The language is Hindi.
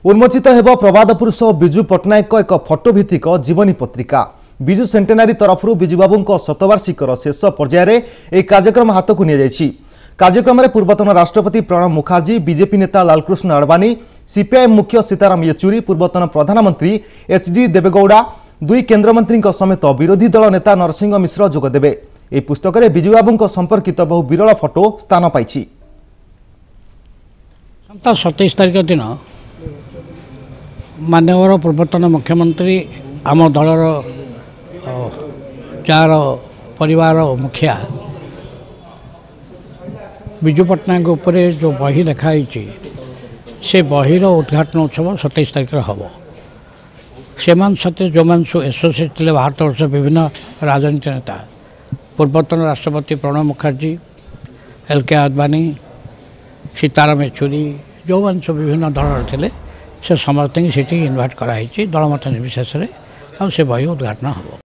उन्मोचित हेब प्रवाद पुरुष विजु पट्टनायक एक फटोभित्तिक जीवनी पत्रिका। विजु सेंटेनारी तरफ विजुबाबू शतवार्षिकर शेष पर्यायर एक कार्यक्रम हाथ को नि कार्यक्रम में पूर्वतन राष्ट्रपति प्रणब मुखर्जी, बीजेपी नेता लालकृष्ण आडवाणी, सीपीआईएम मुख्य सीताराम येचुरी, पूर्वतन प्रधानमंत्री एचडी देवेगौड़ा, दुई केन्द्रमंत्री समेत विरोधी दल नेता नरसिंह मिश्र जोगदेवे। यह पुस्तक में विजुबाबू संपर्कित बहु विरल फटो स्थान पाई। 27 तारिख दिन माननीय पूर्वतन मुख्यमंत्री आम दलर जार परिवार मुखिया विजु पट्टनायक उपर जो बही देखाई से बहीर उद्घाटन उत्सव 27 तारिख हम से सत्य जो मान सब एसोसिएट थे भारत वर्ष विभिन्न राजनीति नेता पूर्वतन राष्ट्रपति प्रणब मुखर्जी, एल.के. आडवाणी, सीताराम येचुरी जो मान सब विभिन्न दल थे से समस्त इनभाइट कराई दल मत निर्विशेष से बही उद्घाटन हम।